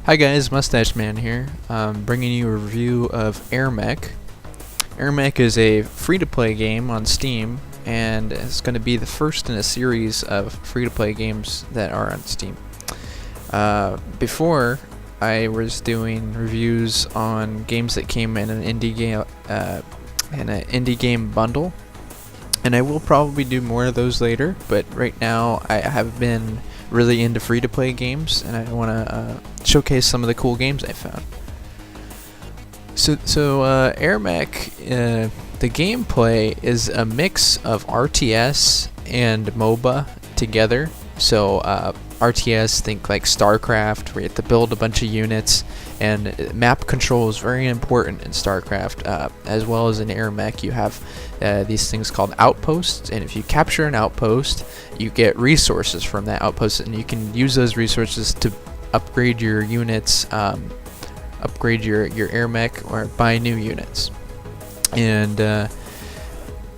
Hi guys, Mustacheman here, bringing you a review of Airmech. Airmech is a free-to-play game on Steam, and it's going to be the first in a series of free-to-play games that are on Steam. Before, I was doing reviews on games that came in an indie game bundle, and I will probably do more of those later. But right now, I have been really into free-to-play games, and I want to showcase some of the cool games I found. So Airmech, the gameplay is a mix of RTS and MOBA together. So RTS, think like StarCraft, where you have to build a bunch of units, and map control is very important in StarCraft, as well as in Airmech. You have these things called outposts, and if you capture an outpost, you get resources from that outpost, and you can use those resources to upgrade your units, upgrade your Airmech, or buy new units. And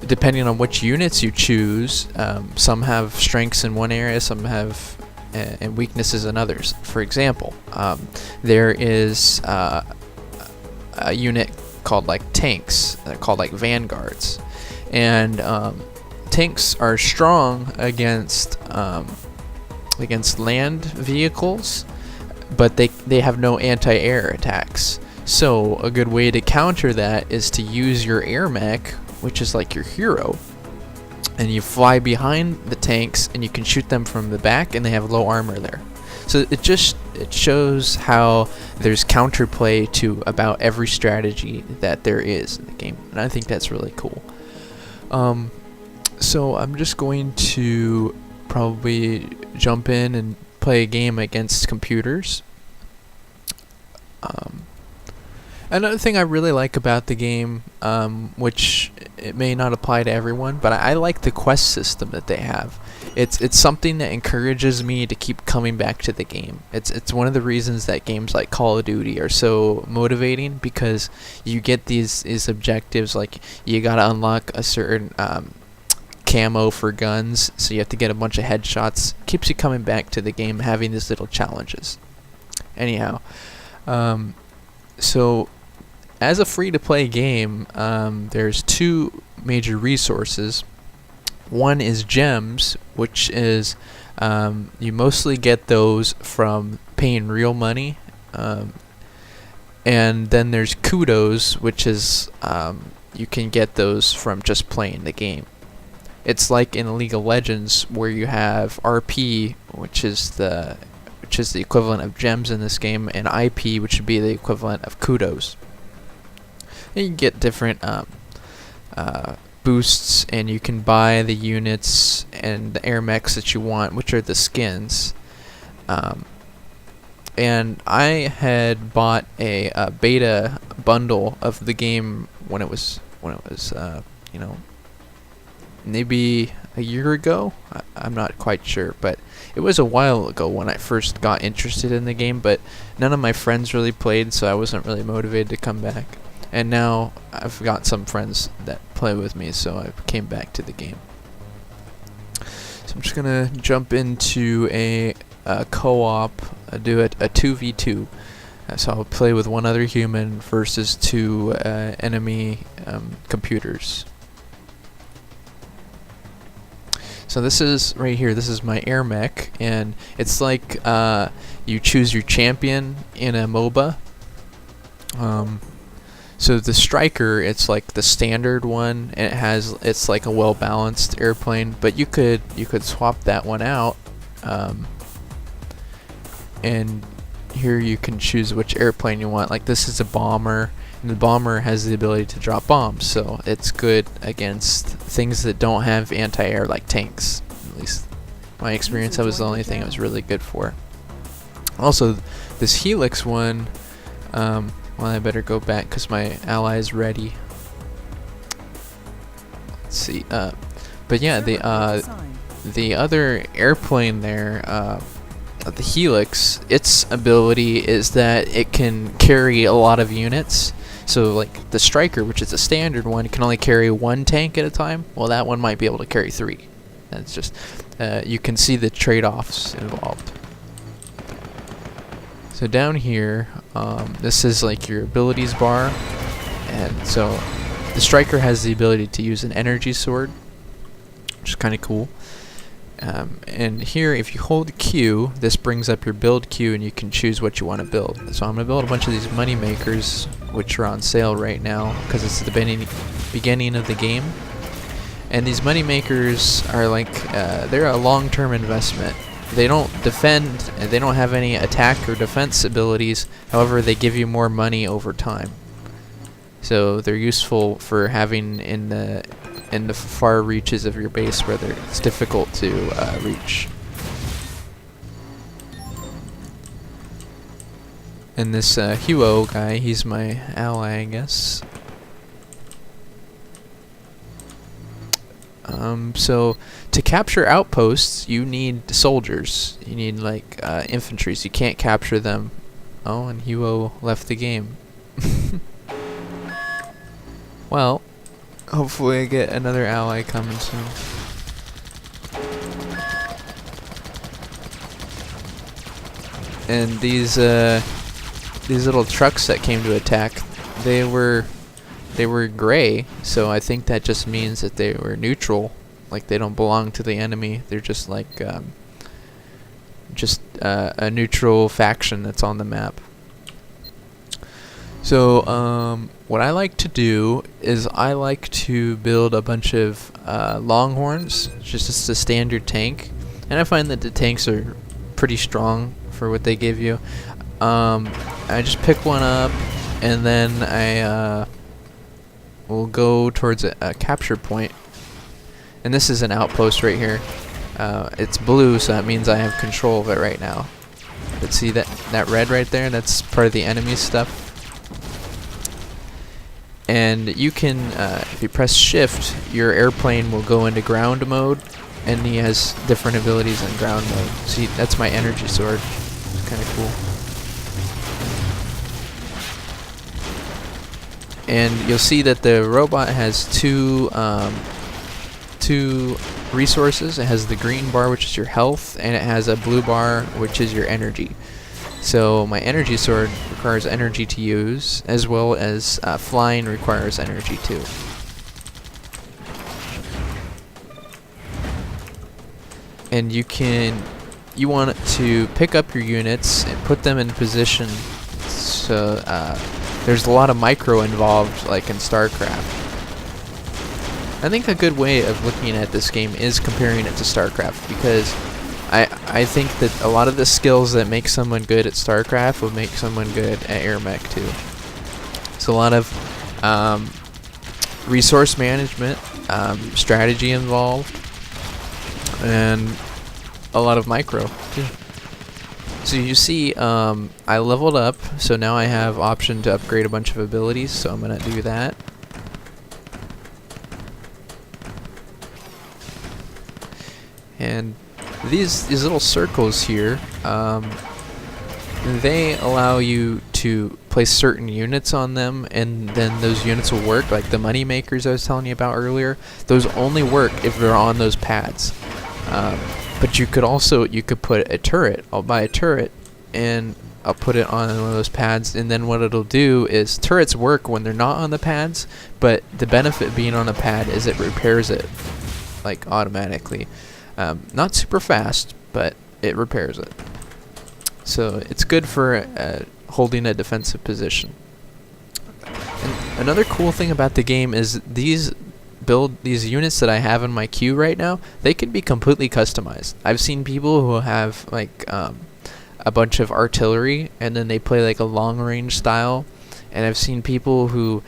depending on which units you choose, some have strengths in one area, some have and weaknesses in others. For example, there is a unit called like tanks, called like vanguards, and tanks are strong against land vehicles, but they have no anti-air attacks. So a good way to counter that is to use your Airmech, which is like your hero, and you fly behind the tanks and you can shoot them from the back, and they have low armor there. So it shows how there's counterplay to about every strategy that there is in the game, and I think that's really cool. So I'm just going to probably jump in and play a game against computers. Another thing I really like about the game, which it may not apply to everyone, but I like the quest system that they have. It's something that encourages me to keep coming back to the game. It's one of the reasons that games like Call of Duty are so motivating, because you get these objectives, like you gotta unlock a certain camo for guns, so you have to get a bunch of headshots. Keeps you coming back to the game, having these little challenges. Anyhow, so as a free-to-play game, there's two major resources. One is gems, which is you mostly get those from paying real money, and then there's kudos, which is you can get those from just playing the game. It's like in League of Legends, where you have RP, which is the equivalent of gems in this game, and IP, which would be the equivalent of kudos. And you get different boosts, and you can buy the units and the Airmechs that you want, which are the skins. And I had bought a beta bundle of the game when it was maybe a year ago. I'm not quite sure, but it was a while ago when I first got interested in the game, but none of my friends really played, so I wasn't really motivated to come back. And now I've got some friends that play with me, so I came back to the game. So I'm just gonna jump into a co-op, do a 2v2. So I'll play with one other human versus two enemy computers. So this is right here. This is my Airmech, and it's like you choose your champion in a MOBA. So the striker, it's like the standard one, and it's like a well-balanced airplane. But you could swap that one out, and here you can choose which airplane you want. Like this is a bomber, and the bomber has the ability to drop bombs, so it's good against things that don't have anti-air, like tanks. At least my experience, that was the only thing it was really good for. Also, this Helix one, well, I better go back because my ally is ready. Let's see. But yeah, the other airplane there, the Helix, its ability is that it can carry a lot of units. So like the Striker, which is a standard one, can only carry one tank at a time. Well, that one might be able to carry 3. That's just you can see the trade-offs involved. So down here, this is like your abilities bar, and so the striker has the ability to use an energy sword, which is kind of cool. And here, if you hold Q, this brings up your build queue, and you can choose what you want to build. So I'm going to build a bunch of these money makers, which are on sale right now because it's the beginning of the game. And these money makers are like they're a long-term investment. They don't defend, and they don't have any attack or defense abilities. However, they give you more money over time. So they're useful for having in the far reaches of your base where it's difficult to reach. And this Huo guy, he's my ally, I guess. So to capture outposts, you need soldiers. You need like infantry. So you can't capture them. Oh, and Huo left the game. Well, hopefully I get another ally coming soon. And these little trucks that came to attack, they were gray, so I think that just means that they were neutral, like they don't belong to the enemy. They're just like a neutral faction that's on the map. So what I like to do is I like to build a bunch of longhorns, just a standard tank, and I find that the tanks are pretty strong for what they give you. I just pick one up, and then I will go towards a capture point, and this is an outpost right here. It's blue, so that means I have control of it right now. But see that red right there? That's part of the enemy stuff. And you can, if you press shift, your airplane will go into ground mode, and he has different abilities in ground mode. See, that's my energy sword. It's kind of cool. And you'll see that the robot has two resources. It has the green bar, which is your health, and it has a blue bar, which is your energy. So my energy sword requires energy to use, as well as flying requires energy too. And you want to pick up your units and put them in position. So there's a lot of micro involved, like in StarCraft. I think a good way of looking at this game is comparing it to StarCraft, because I think that a lot of the skills that make someone good at StarCraft will make someone good at Airmech too. It's a lot of resource management, strategy involved, and a lot of micro too. So you see, I leveled up, so now I have option to upgrade a bunch of abilities, so I'm gonna do that. And these little circles here, they allow you to place certain units on them, and then those units will work. Like the money makers I was telling you about earlier, those only work if they're on those pads. But you could put a turret. I'll buy a turret and I'll put it on one of those pads, and then what it'll do is turrets work when they're not on the pads, but the benefit of being on a pad is it repairs it like automatically. Not super fast, but it repairs it. So it's good for holding a defensive position. And another cool thing about the game is these units that I have in my queue right now, they can be completely customized. I've seen people who have like a bunch of artillery, and then they play like a long range style, and I've seen people who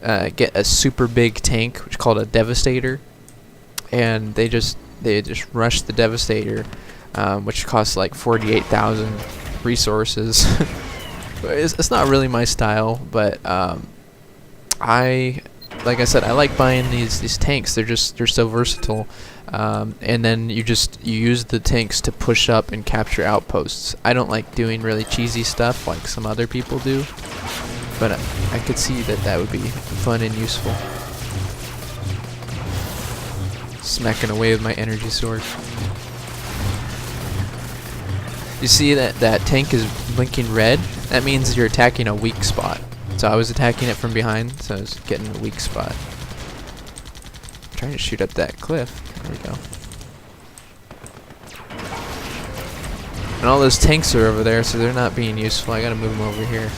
get a super big tank, which is called a Devastator, and they just rush the Devastator, which costs like 48,000 resources. It's not really my style, but like I said, I like buying these tanks. They're so versatile, and then you use the tanks to push up and capture outposts. I don't like doing really cheesy stuff like some other people do, but I could see that would be fun and useful. Smacking away with my energy sword. You see that tank is blinking red, that means you're attacking a weak spot. So I was attacking it from behind, so I was getting a weak spot. I'm trying to shoot up that cliff. There we go. And all those tanks are over there, so they're not being useful. I gotta move them over here.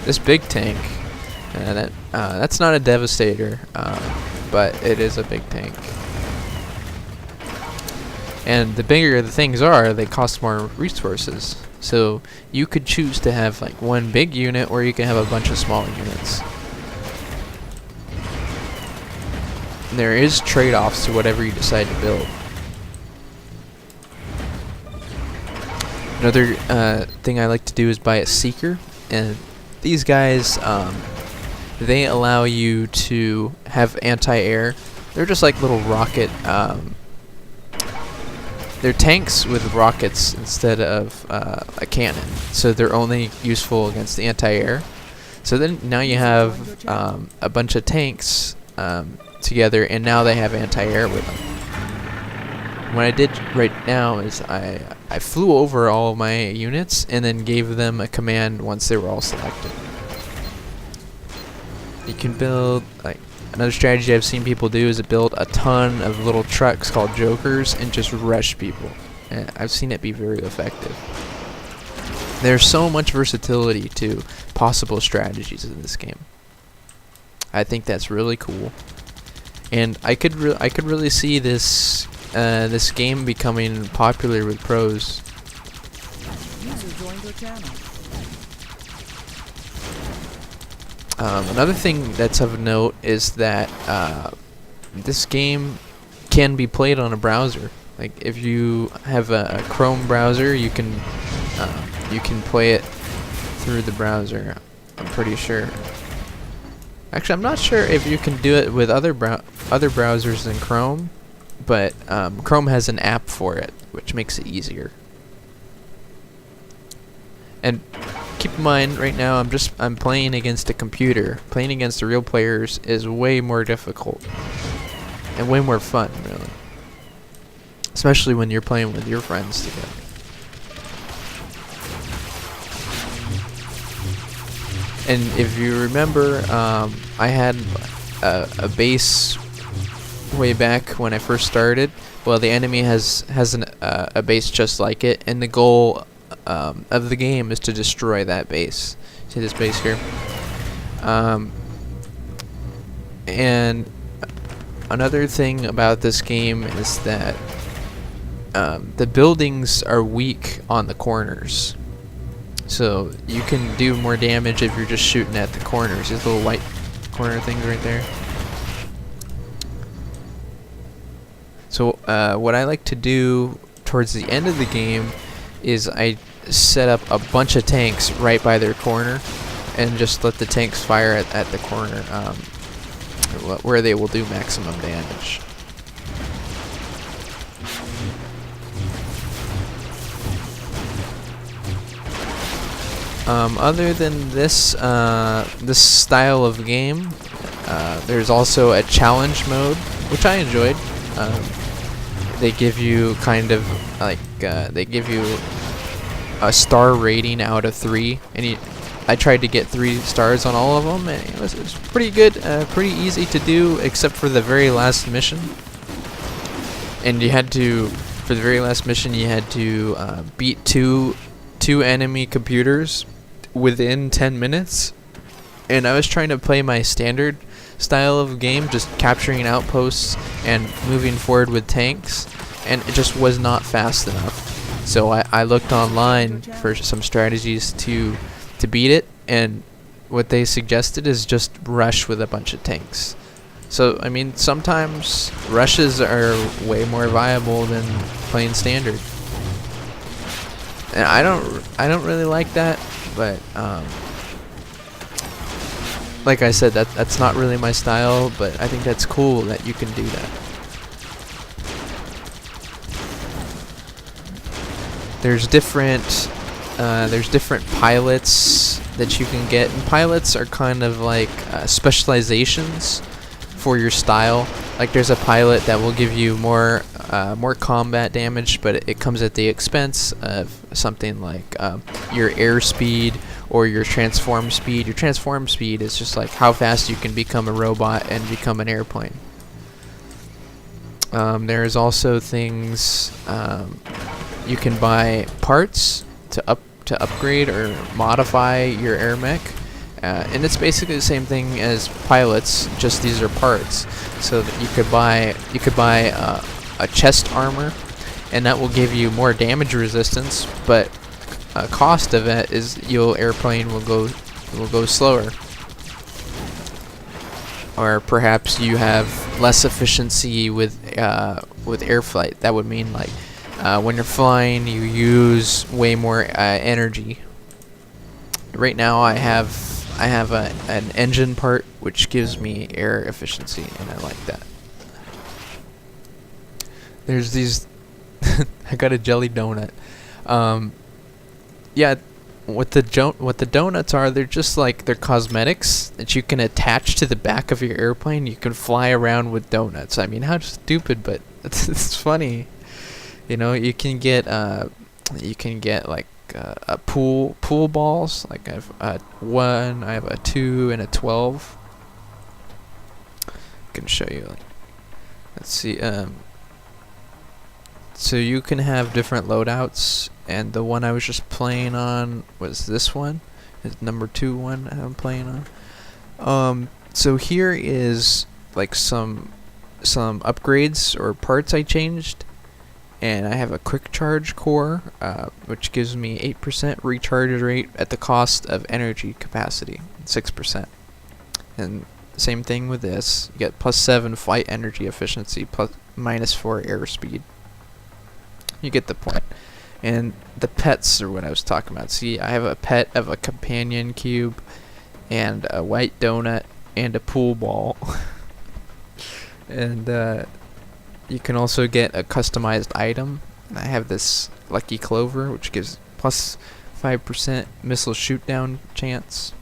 This big tank, that's not a devastator, but it is a big tank. And the bigger the things are, they cost more resources. So you could choose to have like one big unit, or you can have a bunch of small units. And there is trade-offs to whatever you decide to build. Another thing I like to do is buy a seeker, and these guys, they allow you to have anti-air. They're just like little rocket. They're tanks with rockets instead of a cannon, so they're only useful against the anti-air. So then now you have a bunch of tanks together, and now they have anti-air with them. What I did right now is I flew over all of my units and then gave them a command once they were all selected. You can build, like, another strategy I've seen people do is to build a ton of little trucks called jokers and just rush people. And I've seen it be very effective. There's so much versatility to possible strategies in this game. I think that's really cool. And I could really see this this game becoming popular with pros. User joined your channel. Another thing that's of note is that this game can be played on a browser. Like if you have a Chrome browser, you can play it through the browser. I'm pretty sure. Actually, I'm not sure if you can do it with other browsers than Chrome, but Chrome has an app for it, which makes it easier. And keep in mind, right now I'm playing against a computer. Playing against the real players is way more difficult and way more fun, really. Especially when you're playing with your friends together. And if you remember, I had a base way back when I first started. Well, the enemy has a base just like it, and the goal of the game is to destroy that base. See this base here? And another thing about this game is that the buildings are weak on the corners. So you can do more damage if you're just shooting at the corners. These little white corner things right there. So what I like to do towards the end of the game is I set up a bunch of tanks right by their corner and just let the tanks fire at the corner where they will do maximum damage. Other than this this style of game, there's also a challenge mode, which I enjoyed. They give you kind of like they give you a star rating out of 3, and I tried to get 3 stars on all of them, and it was pretty good, pretty easy to do, except for the very last mission. And you had to, for the very last mission, you had to beat two enemy computers within 10 minutes. And I was trying to play my standard style of game, just capturing outposts and moving forward with tanks, and it just was not fast enough. So I looked online for some strategies to beat it, and what they suggested is just rush with a bunch of tanks. So I mean, sometimes rushes are way more viable than playing standard. And I don't really like that, but like I said, that's not really my style, but I think that's cool that you can do that. There's different pilots that you can get, and pilots are kind of like specializations for your style. Like there's a pilot that will give you more combat damage, but it comes at the expense of something like your airspeed or your transform speed. Your transform speed is just like how fast you can become a robot and become an airplane. There's also things you can buy parts to upgrade or modify your airmech. And it's basically the same thing as pilots, just these are parts. So that you could buy a chest armor, and that will give you more damage resistance. But cost of it is your airplane will go slower, or perhaps you have less efficiency with air flight. That would mean like when you're flying, you use way more energy. Right now, I have an engine part which gives me air efficiency, and I like that. There's these I got a jelly donut. Yeah, what the donuts are, they're just like they're cosmetics that you can attach to the back of your airplane. You can fly around with donuts. I mean, how stupid, but it's funny. You know, you can get like a pool balls. Like I have a 1, I have a 2, and a 12. I can show you. Like, let's see. So you can have different loadouts, and the one I was just playing on was this one. It's number 2 one I'm playing on. So here is like some upgrades or parts I changed. And I have a quick charge core, which gives me 8% recharge rate at the cost of energy capacity, 6%. And same thing with this. You get +7 flight energy efficiency, -4 airspeed. You get the point. And the pets are what I was talking about. See, I have a pet of a companion cube, and a white donut, and a pool ball. And you can also get a customized item. I have this lucky clover, which gives +5% missile shoot down chance.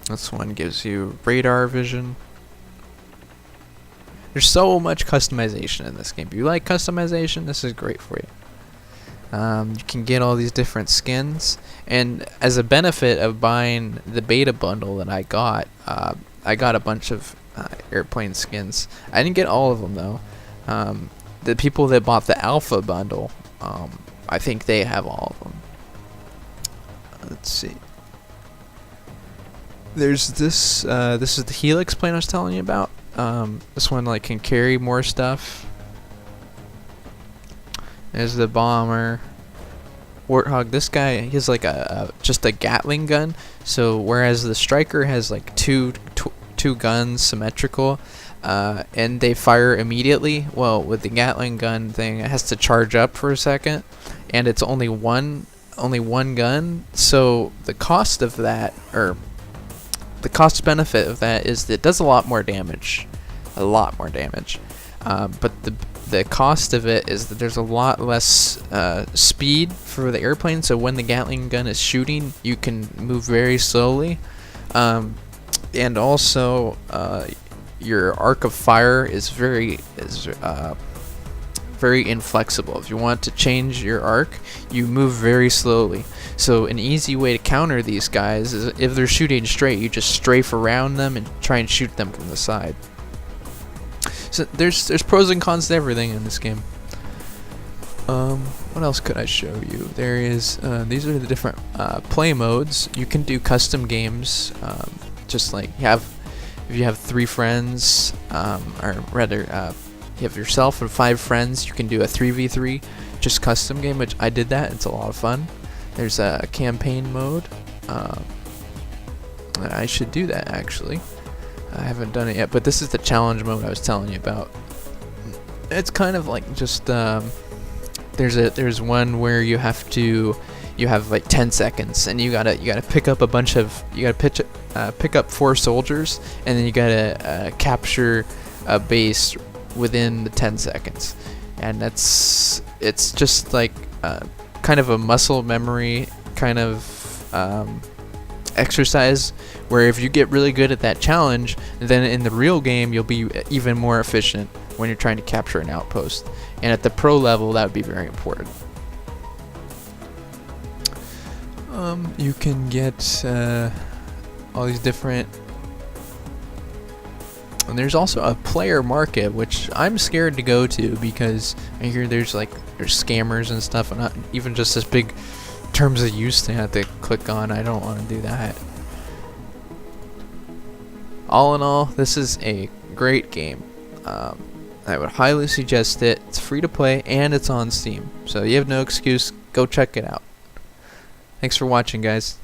This one gives you radar vision. There's so much customization in this game. If you like customization, this is great for you. You can get all these different skins, and as a benefit of buying the beta bundle that I got a bunch of airplane skins. I didn't get all of them though. The people that bought the alpha bundle, I think they have all of them. Let's see. There's this. This is the Helix plane I was telling you about. This one like can carry more stuff. There's the bomber. Warthog. This guy, he has like just a Gatling gun. So whereas the Striker has like two guns symmetrical, and they fire immediately. Well, with the Gatling gun thing, it has to charge up for a second, and it's only one gun. So the cost of that, or the cost benefit of that, is that it does a lot more damage, but the cost of it is that there's a lot less speed for the airplane. So when the Gatling gun is shooting, you can move very slowly. And also, your arc of fire is very inflexible. If you want to change your arc, you move very slowly. So an easy way to counter these guys is if they're shooting straight, you just strafe around them and try and shoot them from the side. So there's pros and cons to everything in this game. What else could I show you? There is these are the different play modes. You can do custom games. Just like if you have 3 friends, or rather, you have yourself and 5 friends, you can do a 3v3, just custom game, which I did that. It's a lot of fun. There's a campaign mode. I should do that actually. I haven't done it yet, but this is the challenge mode I was telling you about. It's kind of like just there's one where you have like 10 seconds, and you gotta pick up pick up 4 soldiers, and then you gotta capture a base within the 10 seconds, and it's just like kind of a muscle memory kind of exercise where if you get really good at that challenge, then in the real game you'll be even more efficient when you're trying to capture an outpost. And at the pro level, that would be very important. You can get all these different, and there's also a player market, which I'm scared to go to because I hear there's scammers and stuff, and not even just this big terms of use thing I have to click on. I don't want to do that. All in all, this is a great game. I would highly suggest it. It's free to play and it's on Steam, so you have no excuse. Go check it out. Thanks for watching, guys.